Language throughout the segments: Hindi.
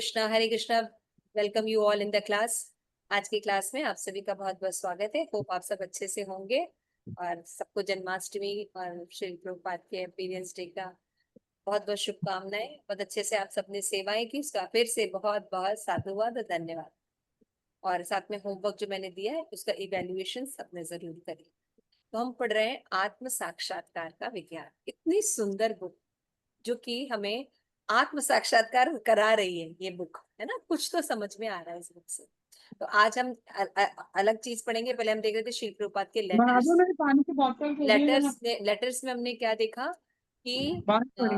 Hare Krishna. Welcome you all in the class. आज की क्लास में आप सभी का बहुत बहुत स्वागत है। होप आप सब अच्छे से होंगे और सबको जन्माष्टमी और श्री प्रभुपाद के अपीयरेंस डे का बहुत बहुत शुभकामनाएं। बहुत अच्छे से आप सबने सेवाएं की, उसका फिर से बहुत बहुत साधुवाद और धन्यवाद। और साथ में होमवर्क जो मैंने दिया है उसका इवेल्युएशन सबने जरूर करें। तो हम पढ़ रहे हैं आत्म साक्षात्कार का विज्ञान, इतनी सुंदर बुक जो कि हमें आत्म साक्षात्कार करा रही है। ये बुक है ना, कुछ तो समझ में आ रहा है इस बुक से। तो आज हम अलग चीज पढ़ेंगे। पहले हम देख रहे थे श्री प्रभुपाद के लेटर्स। मेरी पानी की बोतल के लिए लेटर्स में हमने क्या देखा कि बात पड़ी।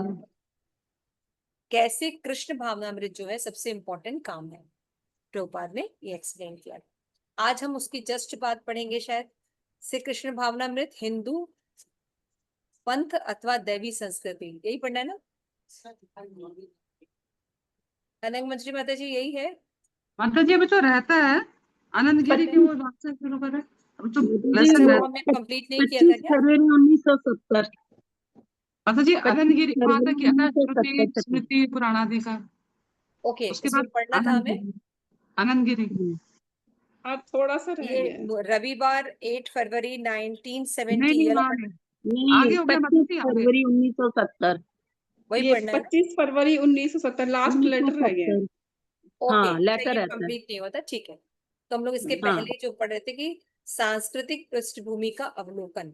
कैसे कृष्ण भावनामृत जो है सबसे इम्पोर्टेंट काम है। प्रभुपाद ने ये एक्सप्लेन किया। आज हम उसकी जस्ट बात पढ़ेंगे शायद। श्री कृष्ण भावनामृत हिंदू पंथ अथवा दैवी संस्कृति, यही पढ़ना है ना अनंग मंत्री माता जी, यही है। माता जी अभी तो रहता है आनंद गिरी की, वो बात से शुरू करें। अब तो लेसन वो है। हमने कंप्लीट नहीं किया था 25 क्या? फरवरी 1970। माता जी आनंद गिरी वहां तक किया था, श्रुति 1970 स्मृति पुराणादि का। ओके, उसके उसमें बाद पढ़ना था आनंद हमें। गिरी। आनंद गिरी आप थोड़ा सा रह ये गया। रविवार 8 फरवरी नहीं 1970 नहीं, ये वाला आगे नहीं, आगे हो गया माता 25 जी, आगे। फरवरी 1970। वही ये पढ़ना है ना? 25 फरवरी 1970 लास्ट लेटर रह गया। 1970। ओके, हाँ, अच्छा लेटर ये रहता है। कंप्लीट नहीं होता, ठीक है। तो हम लोग इसके हाँ पहले जो पढ़ रहे थे कि सांस्कृतिक पृष्ठभूमि का अवलोकन,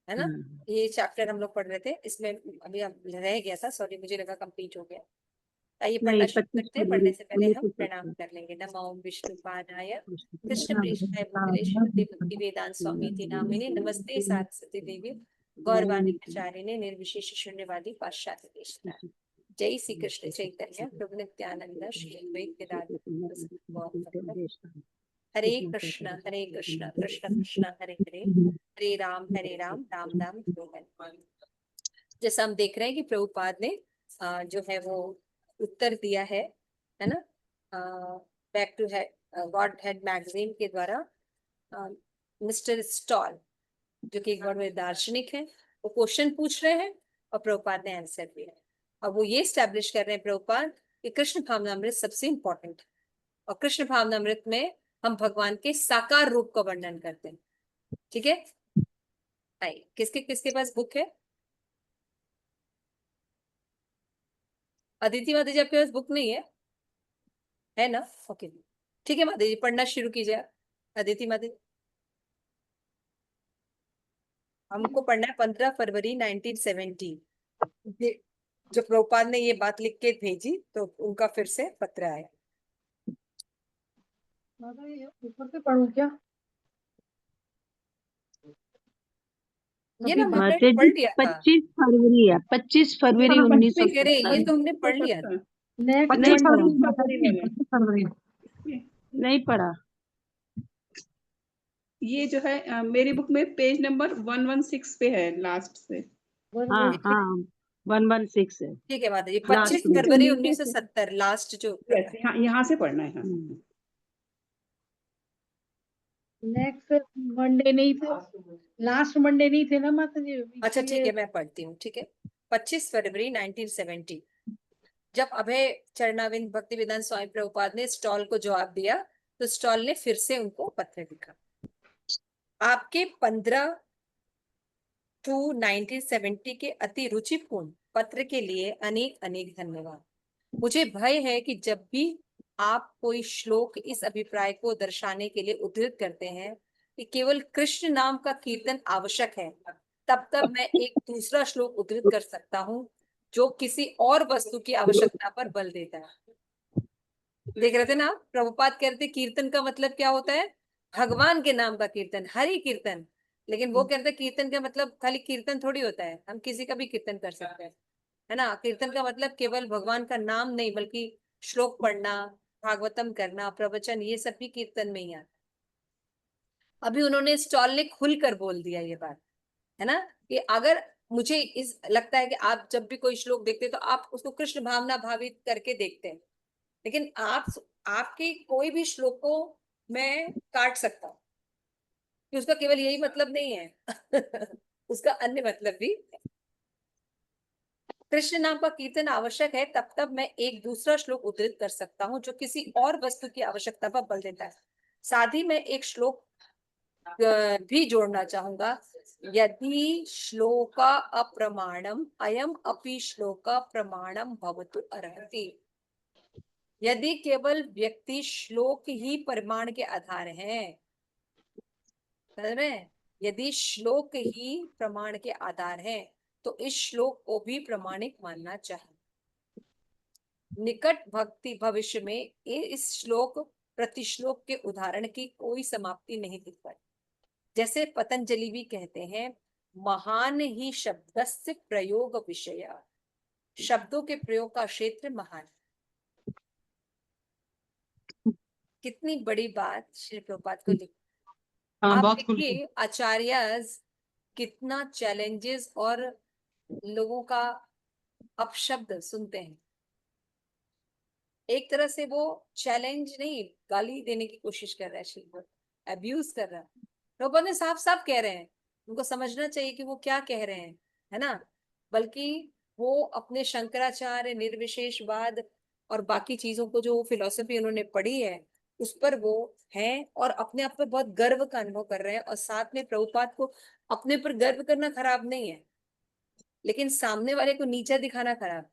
है ना। हाँ। ये चैप्टर हम लोग पढ़ रहे थे। इसमें अभी अब रह गया था, सॉरी, मुझे लगा कंप्लीट हो गया। आइए पढ़ना नहीं, शुरू 25 करते हैं। फरवरी पढ़ने से पहले हम प्रणाम 1970। कर लेंगे। नमो विष्णुपादाय कृष्ण पृष्ठाय भूतले श्रीमते भक्ति वेदांत स्वामी नामिने नमस्ते सारस्वती देवी गौरवाणी प्रचारिणे निर्विशेष शून्यवादी पाश्चात्य देशता। जय श्री कृष्ण चैतन्य प्रभु नित्यानंद श्री अद्वैत गदाधर। हरे कृष्ण कृष्ण कृष्ण हरे हरे, हरे राम राम राम हरे हरे। जैसा हम देख रहे हैं कि प्रभुपाद ने जो है वो उत्तर दिया है ना, back to godhead magazine के द्वारा। मिस्टर स्टॉल जो कि एक बहुत बड़े दार्शनिक हैं, वो क्वेश्चन पूछ रहे हैं और प्रभुपाद ने आंसर दिया है। और वो ये स्टैब्लिश कर रहे हैं प्रभुपाद कि कृष्ण भावनामृत सबसे इंपॉर्टेंट है। और कृष्ण भावनामृत में हम भगवान के साकार रूप का वर्णन करते हैं। ठीक है, आइए किसके किसके पास बुक है? अदिति माता जी आपके पास बुक नहीं है ना? ओके, ठीक है माता जी, पढ़ना शुरू कीजिए। अदिति माता जी, हमको पढ़ना है 15 फरवरी 1970। जब प्रभुपाद ने ये बात लिख के भेजी तो उनका फिर से पत्र आया। ऊपर से पढ़ूं क्या? ये ना हमने माता पढ़ जी लिया था। 25 फरवरी है, 25 फरवरी नहीं कह रहे, ये 1970। तो हमने पढ़ लिया था। नहीं 25 पढ़ा, फरवरी माता जी, 25 फरवरी। नहीं पढ़ा। ये जो है मेरी बुक में पेज नंबर 116 पे है लास्ट से। हाँ हाँ, 116 है ठीक है माता जी, लास्ट 25 में। फरवरी 1970 लास्ट जो यहाँ से पढ़ना है। नेक्स्ट मंडे नहीं थे, लास्ट मंडे नहीं थे ना माता जी? अच्छा ठीक है, मैं पढ़ती हूँ। ठीक है, 25 फरवरी 1970 जब अभय चरणाविंद भक्ति वेदांत स्वामी प्रभुपाद ने स्टॉल को जवाब दिया तो स्टॉल ने फिर से उनको पत्र लिखा। आपके 15 टू 1970 के अति रुचिपूर्ण पत्र के लिए अनेक अनेक धन्यवाद। मुझे भय है कि जब भी आप कोई श्लोक इस अभिप्राय को दर्शाने के लिए उद्धृत करते हैं कि केवल कृष्ण नाम का कीर्तन आवश्यक है, तब तब मैं एक दूसरा श्लोक उद्धृत कर सकता हूँ जो किसी और वस्तु की आवश्यकता पर बल देता है। देख रहे थे ना आप, प्रभुपाद कहते कीर्तन का मतलब क्या होता है? भगवान के नाम का कीर्तन, हरि कीर्तन। लेकिन वो कहते हैं कीर्तन का मतलब खाली कीर्तन थोड़ी होता है, हम किसी का भी कीर्तन कर सकते हैं, है ना। कीर्तन का मतलब केवल भगवान का नाम नहीं बल्कि श्लोक पढ़ना, भागवतम करना, प्रवचन, ये सब भी कीर्तन में ही आता। अभी उन्होंने स्टॉल ने खुलकर बोल दिया ये बात, है ना, कि अगर मुझे इस लगता है कि आप जब भी कोई श्लोक देखते हैं तो आप उसको कृष्ण भावना भावित करके देखते हैं, लेकिन आपके कोई भी श्लोक को मैं काट सकता हूँ कि उसका केवल यही मतलब नहीं है उसका अन्य मतलब भी है। कृष्ण नाम का कीर्तन आवश्यक है, तब तब मैं एक दूसरा श्लोक उद्धृत कर सकता हूँ जो किसी और वस्तु की आवश्यकता पर बल देता है। साथ ही मैं एक श्लोक भी जोड़ना चाहूंगा। यदि श्लोका अप्रमाणम अयम अपि श्लोका प्रमाणम भवतु अर्हति। यदि केवल व्यक्ति श्लोक ही प्रमाण के आधार हैं, समझ रहे हैं? यदि श्लोक ही प्रमाण के आधार हैं तो इस श्लोक को भी प्रमाणिक मानना चाहिए। निकट भक्ति भविष्य में इस श्लोक प्रतिश्लोक के उदाहरण की कोई समाप्ति नहीं दिख पाई। जैसे पतंजलि भी कहते हैं, महान ही शब्दस्य प्रयोग विषय। शब्दों के प्रयोग का क्षेत्र महान। कितनी बड़ी बात श्री प्रभुपाद को लिख। हाँ, आप बहुत खुल देखिए आचार्यज कितना चैलेंजेस और लोगों का अपशब्द सुनते हैं। एक तरह से वो चैलेंज नहीं, गाली देने की कोशिश कर रहा है, श्री अब्यूज कर रहा है। प्रभुपाद ने साफ साफ कह रहे हैं, उनको समझना चाहिए कि वो क्या कह रहे हैं, है ना। बल्कि वो अपने शंकराचार्य निर्विशेषवाद और बाकी चीजों को जो फिलॉसफी उन्होंने पढ़ी है उस पर वो हैं और अपने आप पर बहुत गर्व का अनुभव कर रहे हैं। और साथ में प्रभुपाद को अपने पर गर्व करना खराब नहीं है, लेकिन सामने वाले को नीचा दिखाना खराब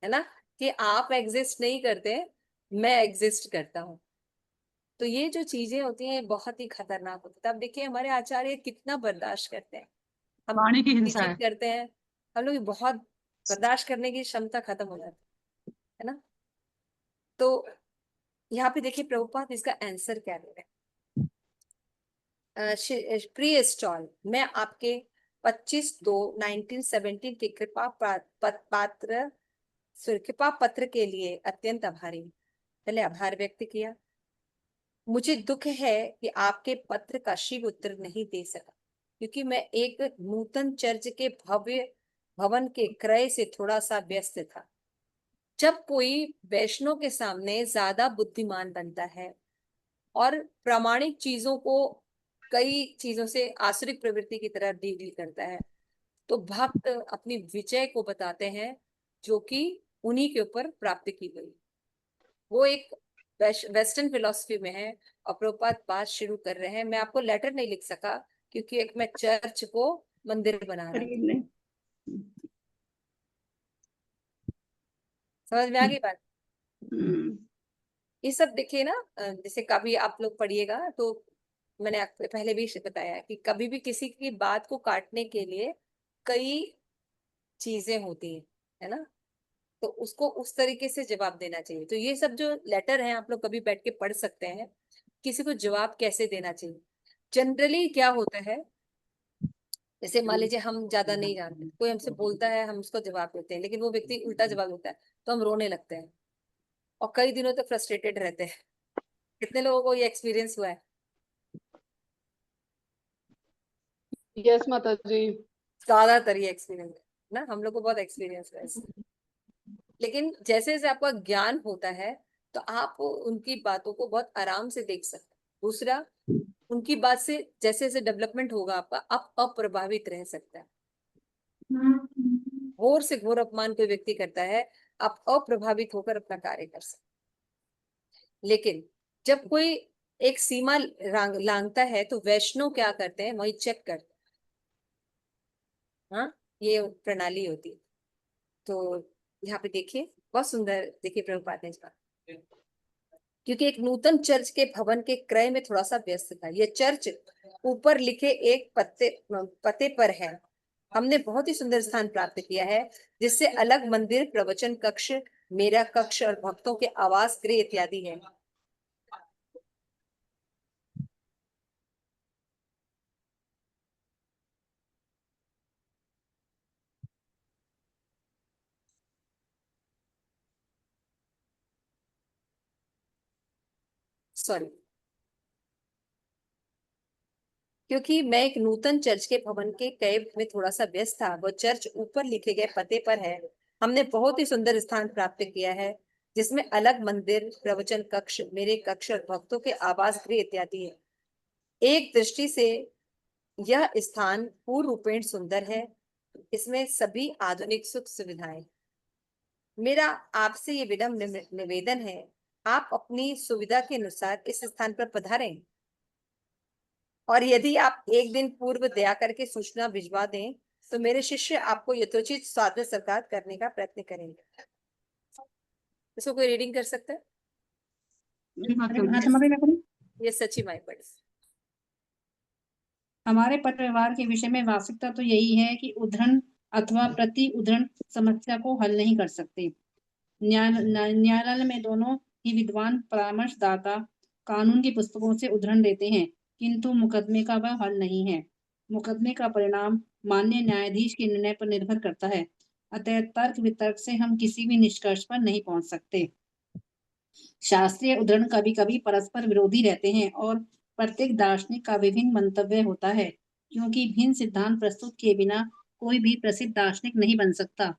है ना, कि आप एग्जिस्ट नहीं करते, मैं एग्जिस्ट करता हूँ। तो ये जो चीजें होती हैं बहुत ही खतरनाक होती है। तब देखिए हमारे आचार्य कितना बर्दाश्त करते हैं, हम वाणी की हिंसा टीचिंग है। करते हैं, हम लोग बहुत बर्दाश्त करने की क्षमता खत्म हो जाती है ना। तो यहाँ पे देखिए प्रभुपाद इसका आंसर क्या दे रहे हैं। प्रिय स्टॉल, मैं आपके 25/2/1917 के कृपा पत्र के लिए अत्यंत आभारी हूँ। पहले आभार व्यक्त किया। मुझे दुख है कि आपके पत्र का शीघ्र उत्तर नहीं दे सका, क्योंकि मैं एक नूतन चर्च के भव्य भवन के क्रय से थोड़ा सा व्यस्त था। जब कोई वैष्णव के सामने ज्यादा बुद्धिमान बनता है और प्रामाणिक चीजों को कई चीजों से आसुरिक प्रवृत्ति की तरह डील करता है, तो भक्त अपनी विजय को बताते हैं जो कि उन्हीं के ऊपर प्राप्त की गई। वो एक वेस्टर्न फिलोसफी में है। और प्रभुपाद बात शुरू कर रहे हैं। मैं आपको लेटर नहीं लिख सका क्योंकि एक मैं चर्च को मंदिर बना रहा था। खरीदने। समझ में आ गई बात? हम्म। ये सब देखिए ना, जैसे कभी आप लोग पढ़िएगा तो मैंने आपको पहले भी बताया कि कभी भी किसी की बात को काटने के लिए कई चीजें होती है ना, तो उसको उस तरीके से जवाब देना चाहिए। तो ये सब जो लेटर हैं आप लोग कभी बैठ के पढ़ सकते हैं, किसी को जवाब कैसे देना चाहिए। जनरली क्या होता है, जैसे मान लीजिए हम ज्यादा नहीं जानते, कोई हमसे बोलता है, हम उसको जवाब देते हैं, लेकिन वो व्यक्ति उल्टा जवाब देता है तो हम रोने लगते हैं और कई दिनों तक फ्रस्ट्रेटेड रहते हैं। कितने लोगों को ये एक्सपीरियंस हुआ है? यस माता जी। ज्यादातर ये एक्सपीरियंस है ना, हम लोग को बहुत एक्सपीरियंस हुआ है इससे। लेकिन जैसे जैसे आपका ज्ञान होता है तो आप उनकी बातों को बहुत आराम से देख सकते हैं। दूसरा, उनकी बात से जैसे जैसे डेवलपमेंट होगा आपका, आप अप्रभावित रह सकता है। घोर से घोर अपमान कोई व्यक्ति करता है, आप अप्रभावित होकर अपना कार्य कर सकते हैं। लेकिन जब कोई एक सीमा लांघता है तो वैष्णव क्या करते हैं, वही चेक करते हैं। हाँ, ये प्रणाली होती है। तो यहाँ पे देखिए बहुत सुंदर, देखिए प्रभुपाद ने इसका, क्योंकि एक नूतन चर्च के भवन के क्रय में थोड़ा सा व्यस्त था। यह चर्च ऊपर लिखे एक पते पर है। हमने बहुत ही सुंदर स्थान प्राप्त किया है, जिससे अलग मंदिर, प्रवचन कक्ष, मेरा कक्ष और भक्तों के आवास गृह इत्यादि है। सॉरी, क्योंकि मैं एक नूतन चर्च के भवन के क्रय में थोड़ा सा व्यस्त था। वो चर्च ऊपर लिखे गए पते पर है। हमने बहुत ही सुंदर स्थान प्राप्त किया है, जिसमें अलग मंदिर, प्रवचन कक्ष, मेरे कक्ष और भक्तों के आवास गृह इत्यादि है। एक दृष्टि से यह स्थान पूर्ण रूपेण सुंदर है। इसमें सभी आधुनिक सुख सुविधाएं। मेरा आपसे ये विनम्र निवेदन है, आप अपनी सुविधा के अनुसार इस स्थान पर पधारें, और यदि आप एक दिन पूर्व दया करके सूचना भिजवा दें तो मेरे शिष्य आपको यथोचित स्वागत सत्कार करने का प्रयत्न करेंगे। इसको कोई रीडिंग कर सकता है? ये सच्ची माई पढ़ी। हमारे पत्र व्यवहार के विषय में वास्तविकता तो यही है कि उद्धरण अथवा प्रति उद्धरण समस्या को हल नहीं कर सकते। न्यायालय में दोनों ही विद्वान परामर्शदाता कानून की पुस्तकों से उद्धरण देते हैं, किंतु मुकदमे का वह हल नहीं है। मुकदमे का परिणाम माननीय न्यायाधीश के निर्णय पर निर्भर करता है। अतः तर्क वितर्क से हम किसी भी निष्कर्ष पर नहीं पहुंच सकते। शास्त्रीय उद्धरण कभी कभी परस्पर विरोधी रहते हैं और प्रत्येक दार्शनिक का विभिन्न मंतव्य होता है, क्योंकि भिन्न सिद्धांत प्रस्तुत किए बिना कोई भी प्रसिद्ध दार्शनिक नहीं बन सकता।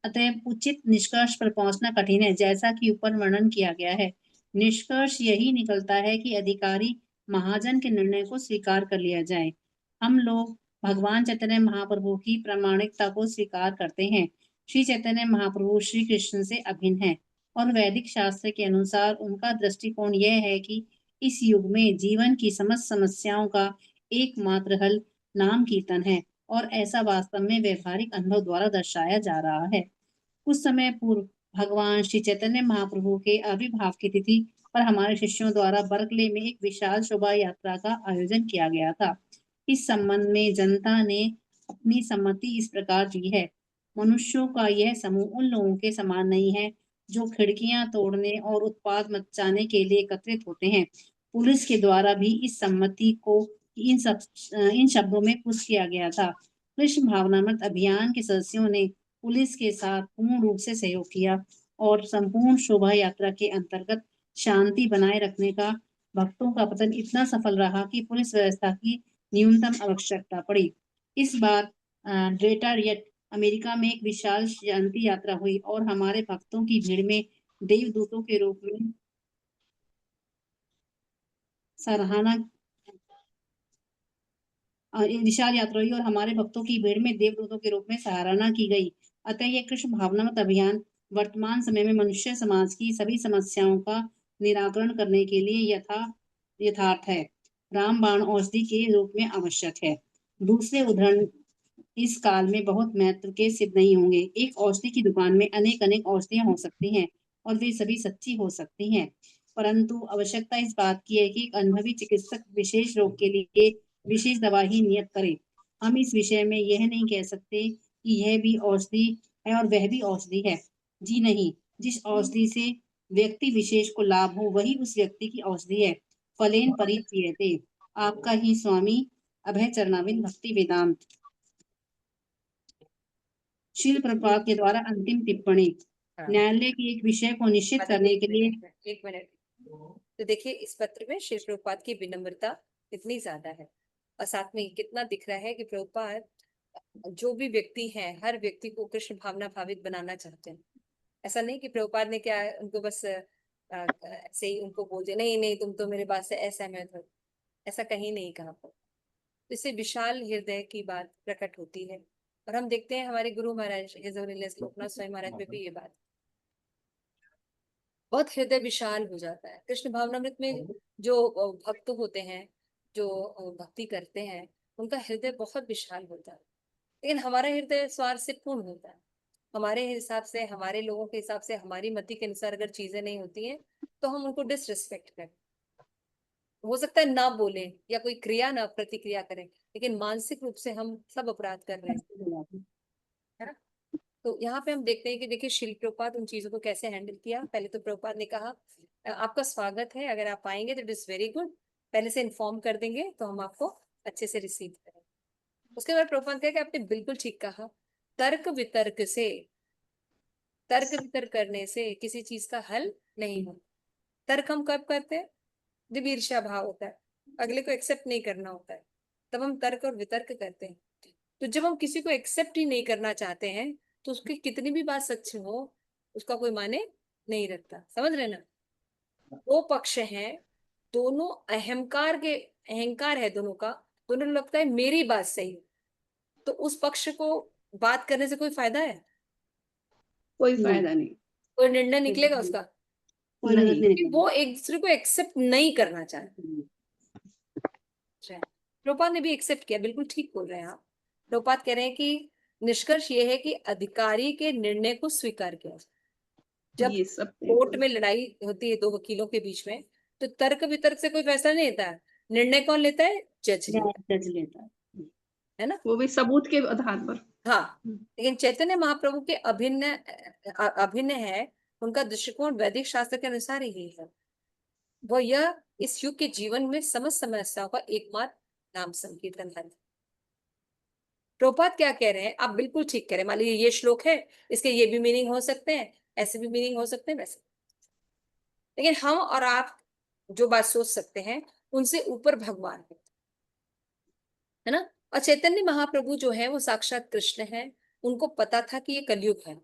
अतः उचित निष्कर्ष पर पहुंचना कठिन है, जैसा कि ऊपर वर्णन किया गया है। निष्कर्ष यही निकलता है कि अधिकारी महाजन के निर्णय को स्वीकार कर लिया जाए। हम लोग भगवान चैतन्य महाप्रभु की प्रामाणिकता को स्वीकार करते हैं। श्री चैतन्य महाप्रभु श्री कृष्ण से अभिन्न है और वैदिक शास्त्र के अनुसार उनका दृष्टिकोण यह है कि इस युग में जीवन की समस्त समस्याओं का एकमात्र हल नाम कीर्तन है, और ऐसा वास्तव में व्यवहारिक अनुभव द्वारा दर्शाया जा रहा है। कुछ समय पूर्व भगवान श्री चैतन्य महाप्रभु के आविर्भाव की तिथि पर हमारे शिष्यों द्वारा बर्कले में एक विशाल शोभा यात्रा का आयोजन किया गया था। इस संबंध में जनता ने अपनी सम्मति इस प्रकार दी है। मनुष्यों का यह समूह उन लोगों के समान नहीं है जो खिड़कियां तोड़ने और उत्पात मचाने के लिए एकत्रित होते हैं। पुलिस के द्वारा भी इस सम्मति को इन शब्दों में पुष्ट किया गया था। कृष्ण भावनामृत अभियान के सदस्यों ने पुलिस के साथ पूर्ण रूप से सहयोग किया और संपूर्ण शोभा यात्रा के अंतर्गत शांति बनाए रखने का भक्तों का पतन इतना सफल रहा कि पुलिस व्यवस्था की न्यूनतम आवश्यकता पड़ी। इस बार डेट्रॉयट अमेरिका में एक विशाल शांति यात्रा हुई और हमारे भक्तों की भीड़ में देवदूतों के रूप में सराहना विशाल यात्रा हुई और हमारे भक्तों की भीड़ में देवदूतों के रूप में सराहना की गई। अतः यह कृष्ण भावनामृत अभियान वर्तमान समय में मनुष्य समाज की सभी समस्याओं का निराकरण करने के लिए यथार्थ है, रामबाण औषधि के रूप में आवश्यक है। दूसरे उदाहरण इस काल में बहुत महत्व के सिद्ध नहीं होंगे। एक औषधि की दुकान में अनेक औषधियां हो सकती हैं और वे सभी सच्ची हो सकती हैं, परंतु आवश्यकता इस बात की है कि एक अनुभवी चिकित्सक विशेष रोग के लिए विशेष दवा ही नियत करे। हम इस विषय में यह नहीं कह सकते कि यह भी औषधि है और वह भी औषधि है। जी नहीं, जिस औषधि से व्यक्ति विशेष को लाभ हो वही उस व्यक्ति की औषधि है। फलेन परिचीयते। आपका ही स्वामी अभय चरणाविंद भक्ति वेदांत। शील प्रपात के द्वारा अंतिम टिप्पणी। न्यायालय के एक विषय को निश्चित करने के लिए एक मिनट। तो देखिए इस पत्र में श्री प्रभुपाद की विनम्रता कितनी ज्यादा है, और साथ में कितना दिख रहा है कि प्रभुपाद जो भी व्यक्ति हैं हर व्यक्ति को कृष्ण भावना भावित बनाना चाहते हैं। ऐसा नहीं कि प्रभुपाद ने क्या उनको बस ऐसे ही उनको बोल दिया नहीं नहीं तुम तो मेरे बात से असहमत हो, ऐसा कहीं नहीं कहा। तो इससे विशाल हृदय की बात प्रकट होती है, और हम देखते हैं हमारे गुरु महाराज लोकनाथ स्वामी महाराज में भी ये बात बहुत हृदय विशाल हो जाता है। कृष्ण भावनामृत में जो भक्त होते हैं, जो भक्ति करते हैं, उनका हृदय बहुत विशाल होता है, लेकिन हमारा हृदय स्वार्थ से पूर्ण होता है। हमारे हिसाब से, हमारे लोगों के हिसाब से, हमारी मति के अनुसार अगर चीजें नहीं होती हैं तो हम उनको डिसरिस्पेक्ट करें। हो सकता है ना बोले या कोई क्रिया ना प्रतिक्रिया करें, लेकिन मानसिक रूप से हम सब अपराध कर रहे हैं, है ना। तो यहाँ पे हम देखते हैं कि देखिए शिल प्रभुपाद उन चीजों को कैसे हैंडल किया। पहले तो प्रभुपाद ने कहा आपका स्वागत है, अगर आप आएंगे तो इट इज वेरी गुड, पहले से इन्फॉर्म कर देंगे तो हम आपको अच्छे से रिसीव करेंगे। उसके बाद प्रभुपाद कहा कि आपने बिल्कुल ठीक कहा, तर्क वितर्क करने से किसी चीज का हल नहीं होता। तर्क हम कब करते हैं? जब ईर्ष्या भाव होता है, अगले को एक्सेप्ट नहीं करना होता है, तब हम तर्क और वितर्क करते हैं। तो जब हम किसी को एक्सेप्ट ही नहीं करना चाहते हैं तो उसकी कितनी भी बात सच हो उसका कोई माने नहीं रखता। समझ रहे ना? दो पक्ष हैं, दोनों अहंकार है दोनों का, दोनों लगता है मेरी बात सही, तो उस पक्ष को बात करने से कोई फायदा है? कोई फायदा नहीं। कोई निर्णय निकलेगा उसका? कोई नहीं। मदद नहीं क्योंकि वो एक दूसरे को एक्सेप्ट नहीं करना चाहते। प्रभुपाद ने भी एक्सेप्ट किया, बिल्कुल ठीक बोल रहे हैं आप। प्रभुपाद कह रहे हैं कि निष्कर्ष ये है कि अधिकारी के निर्णय को स्वीकार किया जाए। जब ये सब कोर्ट में लड़ाई होती है दो वकीलों के बीच में, तो तर्क वितर्क से कोई फैसला नहीं लेता है। निर्णय कौन लेता है? जज लेता जज लेता है ना। वो भी सबूत के आधार पर। हाँ, लेकिन चैतन्य महाप्रभु के अभिन्न है, उनका दृष्टिकोण वैदिक शास्त्र के अनुसार ही है। वो यह इस युग के जीवन में समस्त समस्याओं का एकमात्र नाम संकीर्तन है। प्रभुपाद क्या कह रहे हैं? आप बिल्कुल ठीक कह रहे हैं। मान लीजिए ये श्लोक है, इसके ये भी मीनिंग हो सकते हैं, ऐसे भी मीनिंग हो सकते हैं, वैसे। लेकिन हम और आप जो बात सोच सकते हैं, उनसे ऊपर भगवान है ना। और चैतन्य महाप्रभु जो है वो साक्षात कृष्ण है। उनको पता था कि ये कलयुग है,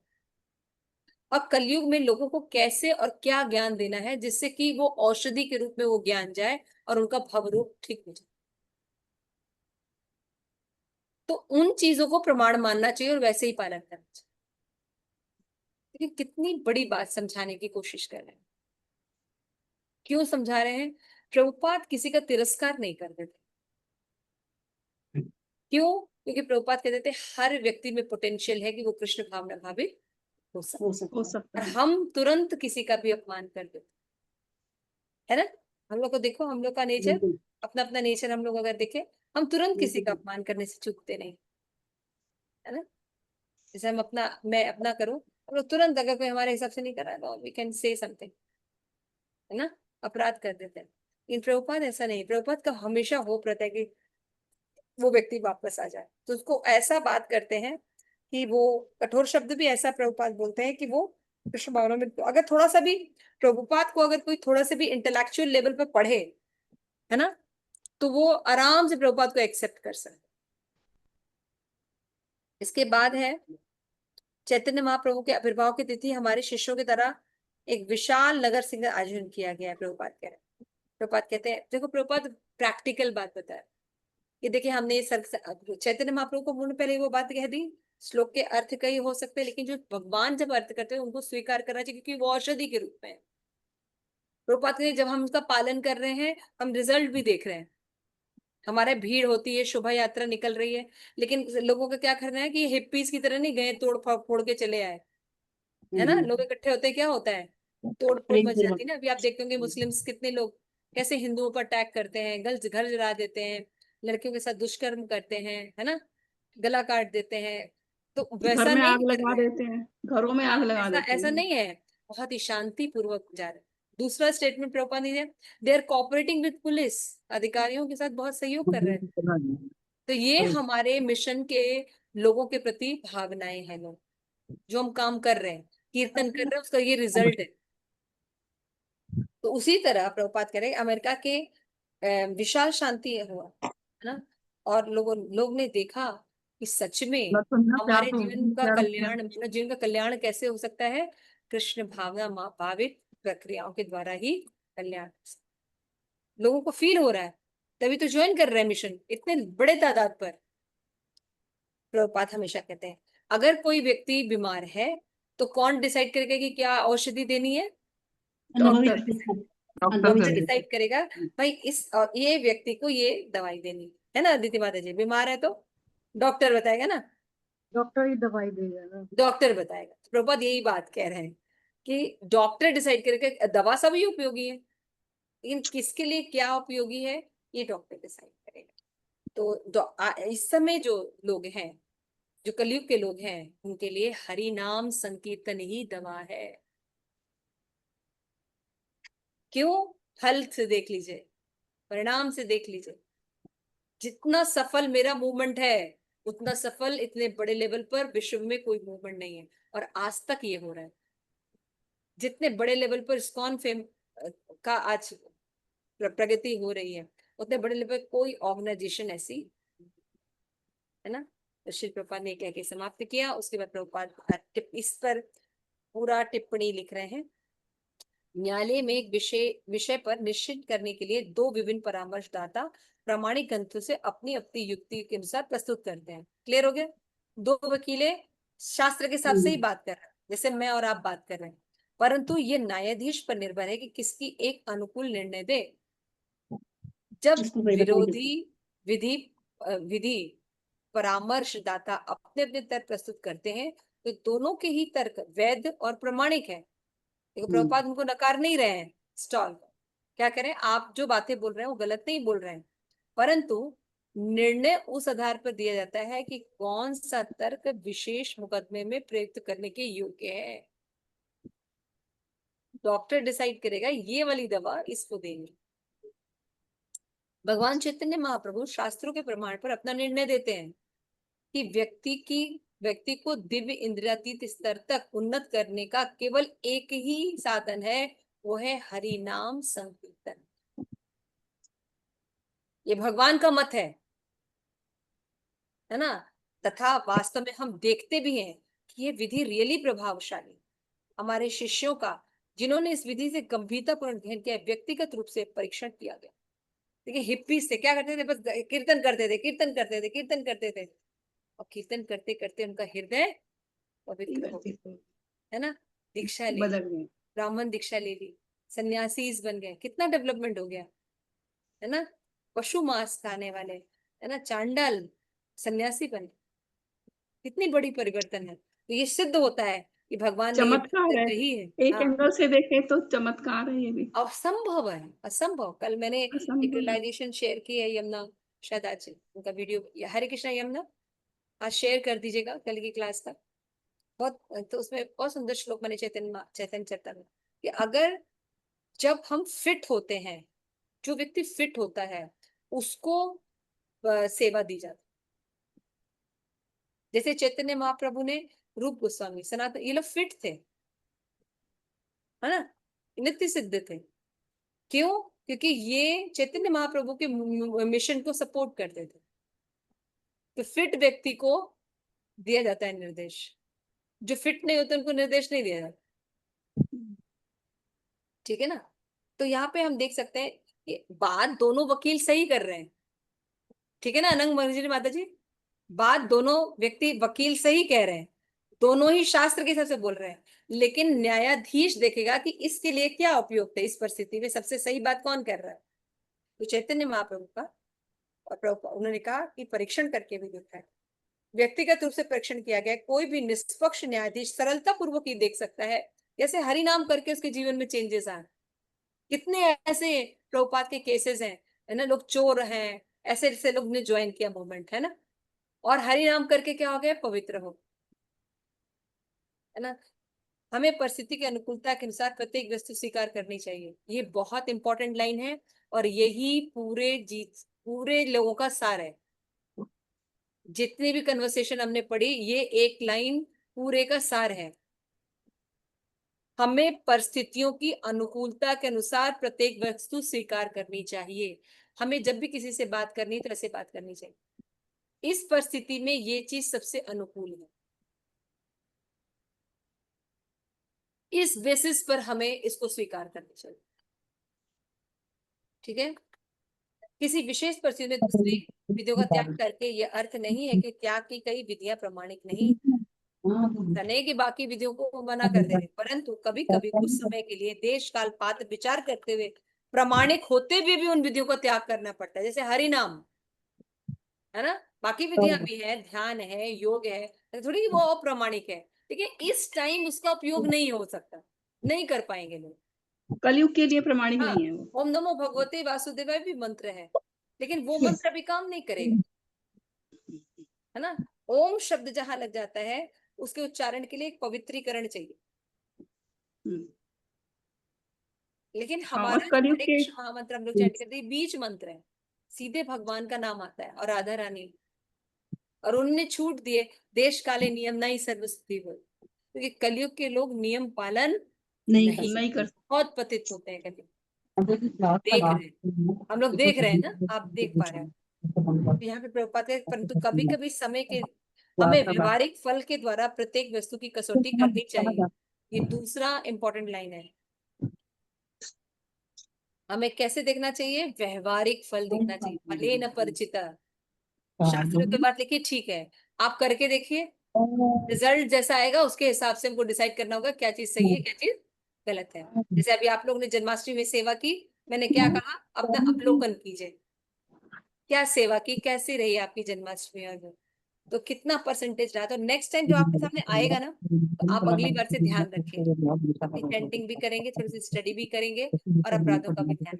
और कलयुग में लोगों को कैसे और क्या ज्ञान देना है जिससे कि वो औषधि के रूप में वो ज्ञान जाए और उनका भव रूप ठीक हो जाए। तो उन चीजों को प्रमाण मानना चाहिए और वैसे ही पालन करना चाहिए। लेकिन कितनी बड़ी बात समझाने की कोशिश कर रहे हैं। क्यों समझा रहे हैं? प्रभुपाद किसी का तिरस्कार नहीं करते थे। क्यों? क्योंकि प्रभुपाद कहते थे हर व्यक्ति में पोटेंशियल है कि वो कृष्ण भावना भावित हो सकता हो सकता हो है। सकता है। है। हम तुरंत किसी का भी अपमान कर देते है ना। हम लोग को देखो, हम लोग का नेचर, बिल्कुल अपना अपना नेचर हम लोग अगर देखें, हम तुरंत किसी का बिल्कुल। अपमान करने से चूकते नहीं, है ना। जैसे हम अपना, मैं अपना करूं, हम लोग तुरंत अगर कोई हमारे हिसाब से नहीं कर रहा है तो वी कैन से समथिंग, है ना, अपराध कर देते हैं। लेकिन प्रभुपाद ऐसा नहीं। प्रभुपाद का हमेशा होप रहता है कि वो व्यक्ति वापस आ जाए। तो उसको ऐसा बात करते हैं कि वो कठोर शब्द भी ऐसा प्रभुपाद बोलते हैं कि वो कृष्ण भावना में, अगर थोड़ा सा भी प्रभुपाद को, अगर कोई थोड़ा सा भी इंटेलेक्चुअल लेवल पे पढ़े, है ना, तो वो आराम से प्रभुपाद को एक्सेप्ट कर सकते। इसके बाद है चैतन्य महाप्रभु के आविर्भाव की तिथि हमारे शिष्यों की तरह एक विशाल नगर सिंह आयोजन किया गया है। प्रभुपाद कह रहे हैं, प्रभुपाद कहते हैं, देखो प्रभुपाद प्रैक्टिकल बात बताया कि देखिए हमने ये चैतन्य महाप्रभु को मुझे पहले वो बात कह दी, श्लोक के अर्थ कई हो सकते हैं, लेकिन जो भगवान जब अर्थ करते हैं उनको स्वीकार करना चाहिए, क्योंकि वो औषधि के रूप में है। प्रभुपाद कहते हैं जब हम उसका पालन कर रहे हैं, हम रिजल्ट भी देख रहे हैं। हमारे भीड़ होती है, शोभा यात्रा निकल रही है, लेकिन लोगों का क्या करना है कि हिप्पीज की तरह नहीं गए तोड़ फोड़ के चले आए, है ना। लोग इकट्ठे होते हैं, क्या होता है, तोड़ फोड़ प्रेम मच पूर्वक। जाती है ना। अभी आप देखते होंगे मुस्लिम्स कितने लोग कैसे हिंदुओं पर अटैक करते हैं, घर जला देते हैं, लड़कियों के साथ दुष्कर्म करते हैं, है ना, गला काट देते हैं। तो घर वैसा में नहीं आग कर लगा रहे हैं। देते हैं, घरों में आग लगा ऐसा देते ऐसा हैं। नहीं है, बहुत ही शांति पूर्वक जा रहे हैं। दूसरा स्टेटमेंट प्रभुपाद ने, they are cooperating with police, अधिकारियों के साथ बहुत सहयोग कर रहे हैं। तो ये हमारे मिशन के लोगों के प्रति भावनाएं हैं। लोग जो हम काम कर रहे हैं, कीर्तन कर रहे हैं, उसका ये रिजल्ट है। तो उसी तरह प्रभुपाद कह रहे हैं अमेरिका के विशाल शांति हुआ, है ना, और लोग ने देखा कि सच में हमारे जीवन का कल्याण, जीवन का कल्याण कैसे हो सकता है, कृष्ण भावना भावित प्रक्रियाओं के द्वारा ही कल्याण। लोगों को फील हो रहा है, तभी तो ज्वाइन कर रहे हैं मिशन इतने बड़े तादाद पर। प्रभुपाद हमेशा कहते हैं अगर कोई व्यक्ति बीमार है तो कौन डिसाइड करेगा कि क्या औषधि देनी है? डॉक्टर डिसाइड करेगा भाई इस ये व्यक्ति को ये दवाई देनी है ना। अदिति माता जी बीमार है तो डॉक्टर बताएगा ना, डॉक्टर ही दवाई देगा ना। डॉक्टर बताएगा। तो प्रभुपाद यही बात कह रहे हैं कि डॉक्टर डिसाइड करेगा। दवा सभी उपयोगी है, लेकिन किसके लिए क्या उपयोगी है ये डॉक्टर डिसाइड करेगा। तो इस समय जो लोग हैं, जो कलयुग के लोग हैं, उनके लिए हरि नाम संकीर्तन ही दवा है। क्यों? फल से देख लीजिए, परिणाम से देख लीजिए। जितना सफल मेरा मूवमेंट है, उतना सफल इतने बड़े लेवल पर विश्व में कोई मूवमेंट नहीं है, और आज तक ये हो रहा है। जितने बड़े लेवल पर इस्कॉन फेम का आज प्रगति हो रही है, उतने बड़े लेवल पर कोई ऑर्गेनाइजेशन ऐसी, है ना। तो श्री प्रभुपाद ने कह के समाप्त किया। उसके बाद प्रभुपाद इस पर पूरा टिप्पणी लिख रहे हैं। न्यायालय में एक विषय पर निश्चित करने के लिए दो विभिन्न परामर्शदाता प्रामाणिक ग्रंथों से अपनी अपनी युक्ति के अनुसार प्रस्तुत करते हैं। क्लियर हो गया? दो वकीले शास्त्र के हिसाब से ही बात कर रहे हैं, जैसे मैं और आप बात कर रहे हैं, परंतु ये न्यायाधीश पर निर्भर है कि किसकी एक अनुकूल निर्णय दे। जब जिसको कोई विरोधी विधि परामर्शदाता अपने अपने तर्क प्रस्तुत करते हैं तो दोनों के ही तर्क वैध और प्रमाणिक है। देखो प्रभुपाद उनको नकार नहीं रहे हैं स्टॉल को, क्या करें, आप जो बातें बोल रहे हैं वो गलत नहीं बोल रहे हैं, परंतु निर्णय उस आधार पर दिया जाता है कि कौन सा तर्क विशेष मुकदमे में प्रयुक्त करने के योग्य है। डॉक्टर डिसाइड करेगा ये वाली दवा इसको देंगे। भगवान चैतन्य महाप्रभु शास्त्रों के प्रमाण पर अपना निर्णय देते हैं कि व्यक्ति को दिव्य इंद्रियातीत स्तर तक उन्नत करने का केवल एक ही साधन है, वो है हरि नाम संकीर्तन। ये भगवान का मत है ना। तथा वास्तव में हम देखते भी हैं कि ये विधि रियली प्रभावशाली। हमारे शिष्यों का जिन्होंने इस विधि से गंभीरतापूर्ण अध्ययन किया, व्यक्तिगत रूप से परीक्षण किया गया। देखिए हिप्पी से क्या करते थे, बस कीर्तन करते थे, कीर्तन करते थे, कीर्तन करते थे, और कीर्तन करते करते उनका हृदय पवित्र हो गया, है ना। दीक्षा ले ली, बदल गए। ब्राह्मण दीक्षा ले ली, सन्यासीज बन गए, कितना डेवलपमेंट हो गया, है ना। पशु मांस खाने वाले, है ना, चांडाल सन्यासी बने, कितनी बड़ी परिवर्तन है। तो ये सिद्ध होता है कि भगवान ने ये चमत्कार है, कही है। एक हाँ, एंगल से देखें तो चमत्कार है ये भी। असंभव है, असंभव। कल मैंने एक असंभव है। रियलाइजेशन शेयर की है, यमुना शायद आज उनका वीडियो, हरे कृष्णा यमुना, आज शेयर कर दीजिएगा कल की क्लास का। बहुत, तो उसमें बहुत सुंदर श्लोक मैंने चैतन्य चरिता में, कि अगर जब हम फिट होते हैं, जो व्यक्ति फिट होता है उसको सेवा दी जाती। जैसे चैतन्य महाप्रभु ने, रूप गोस्वामी, सनातन, ये लोग फिट थे, है ना, नित्य सिद्ध थे। क्यों? क्योंकि ये चैतन्य महाप्रभु के मिशन को सपोर्ट करते थे। तो फिट व्यक्ति को दिया जाता है निर्देश, जो फिट नहीं होते उनको निर्देश नहीं दिया जाता, ठीक है ना। तो यहाँ पे हम देख सकते हैं कि बात दोनों वकील सही कर रहे हैं, ठीक है ना अनंग मंजरी माता जी, बात दोनों व्यक्ति वकील सही कह रहे हैं, दोनों ही शास्त्र के हिसाब से बोल रहे हैं, लेकिन न्यायाधीश देखेगा कि इसके लिए क्या उपयुक्त है, इस परिस्थिति में सबसे सही बात कौन कर रहा है। तो चैतन्य महाप्रभु का और उन्होंने कहा कि परीक्षण करके भी देखा है, व्यक्तिगत रूप से परीक्षण किया गया, कोई भी निष्पक्ष न्यायाधीश सरलता पूर्वक ही देख सकता है जैसे हरि नाम करके उसके जीवन में चेंजेस आए। कितने ऐसे प्रभुपाद के केसेस हैं, है ना, लोग चोर हैं, ऐसे ऐसे लोग ने ज्वाइन किया मूवमेंट, है ना, और हरि नाम करके क्या हो गया, पवित्र हो, है ना। हमें परिस्थिति की अनुकूलता के अनुसार प्रत्येक वस्तु स्वीकार करनी चाहिए, ये बहुत इंपॉर्टेंट लाइन है, और यही पूरे लोगों का सार है। जितनी भी कन्वर्सेशन हमने पढ़ी, ये एक लाइन पूरे का सार है। हमें परिस्थितियों की अनुकूलता के अनुसार प्रत्येक वस्तु स्वीकार करनी चाहिए। हमें जब भी किसी से बात करनी है तो ऐसे बात करनी चाहिए, इस परिस्थिति में ये चीज सबसे अनुकूल है, इस बेसिस पर हमें इसको स्वीकार करना चाहिए, ठीक है। किसी विशेष परिस्थिति में दूसरी विधियों का त्याग करके ये अर्थ नहीं है कि त्याग की कई विधियां प्रमाणिक नहीं, नहीं कि बाकी विधियों को मना कर दे रहे, परंतु कभी कभी कुछ समय के लिए देश काल पात्र विचार करते हुए प्रमाणिक होते हुए भी उन विधियों का त्याग करना पड़ता है, जैसे हरि नाम, है ना। बाकी विधियां भी है, ध्यान है, योग है, थोड़ी वो अप्रामाणिक है, ठीक है, इस टाइम उसका उपयोग नहीं हो सकता, नहीं कर पाएंगे लोग। कलयुग के लिए प्रमाणिक हाँ, नहीं है वो। ओम नमो भगवते वासुदेवाय भी मंत्र है, लेकिन वो मंत्र अभी काम नहीं करेगा, है ना। ओम शब्द जहां लग जाता है उसके उच्चारण के लिए एक पवित्रीकरण चाहिए, हम्म। लेकिन हाँ, हमारा और जो कलयुग हरे के कृष्ण महामंत्र हम लोग चैंट करते हैं, बीच मंत्र है, सीधे भगवान का नाम आता है और राधा रानी, और उन्होंने छूट दिए, देश काले नियम नहीं सर्वसिद्धि हो, क्योंकि कलयुग के लोग नियम पालन नहीं कर नहीं कर बहुत पतित होते हैं कलयुग, देख रहे हैं, हम लोग देख रहे हैं ना, आप देख पा रहे हैं। तो यहाँ पे प्रभुपाद है, परंतु कभी कभी समय के हमें व्यवहारिक फल के द्वारा प्रत्येक वस्तु की कसौटी करनी चाहिए, ये दूसरा इंपॉर्टेंट लाइन है। हमें कैसे देखना चाहिए, व्यवहारिक फल देखना चाहिए, फले न परिचिता। शास्त्र पे बात लिखी, ठीक है, आप करके देखिए, रिजल्ट जैसा आएगा उसके हिसाब से हमको डिसाइड करना होगा क्या चीज सही है क्या चीज गलत है। जैसे अभी आप लोगों ने जन्माष्टमी में सेवा की, मैंने क्या कहा, अपना अवलोकन कीजिए, क्या सेवा की, कैसी रही आपकी जन्माष्टमी, और तो कितना परसेंटेज रहा। तो नेक्स्ट टाइम जो आपके सामने आएगा ना, तो आप अगली बार से ध्यान रखें, अपनी चैंटिंग भी करेंगे, थोड़ी सी स्टडी भी करेंगे और अपराधों का भी ध्यान,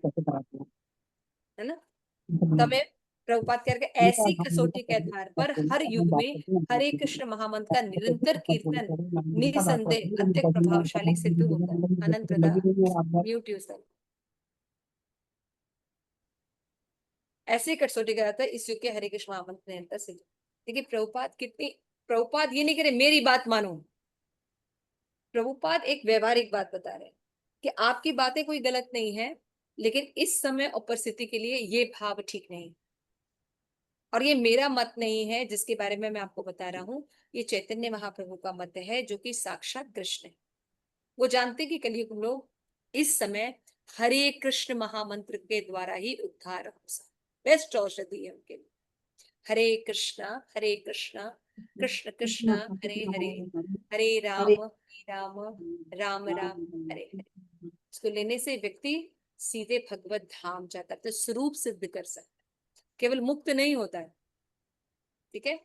है ना। तो हमें प्रभुपाद कह रहे हैं, ऐसी कसौटी के आधार पर हर युग में हरे कृष्ण महामंत्र का निरंतर कीर्तन निसंदेह अत्यंत प्रभावशाली सिद्ध होता है। आनंद प्रदा म्यूट यूजर। ऐसी कसौटी का आधार इस युग के हरे कृष्ण महामंत्र निरंतर सिद्ध। देखिए प्रभुपाद कितनी, प्रभुपाद ये नहीं कह रहे मेरी बात मानो, प्रभुपाद एक व्यवहारिक बात बता रहे हैं कि आपकी बातें कोई गलत नहीं है, लेकिन इस समय और परिस्थिति के लिए ये भाव ठीक नहीं। और ये मेरा मत नहीं है जिसके बारे में मैं आपको बता रहा हूँ, ये चैतन्य महाप्रभु का मत है जो कि साक्षात कृष्ण है। वो जानते कि कलयुग में लोग इस समय हरे कृष्ण महामंत्र के द्वारा ही उद्धार हो सकता, बेस्ट औषधि है उनके लिए। हरे कृष्णा कृष्ण कृष्ण हरे हरे, हरे राम राम राम हरे हरे। इसको लेने से व्यक्ति सीधे भगवत धाम जाता है, तो स्वरूप सिद्ध कर सकता है, केवल मुक्त नहीं होता है। ठीक है,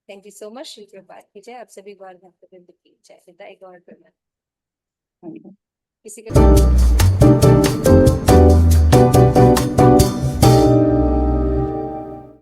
thank you so much. Shri Prabhupada की जय। आप सभी गौर भक्तवृंद की जय। गौर किसी का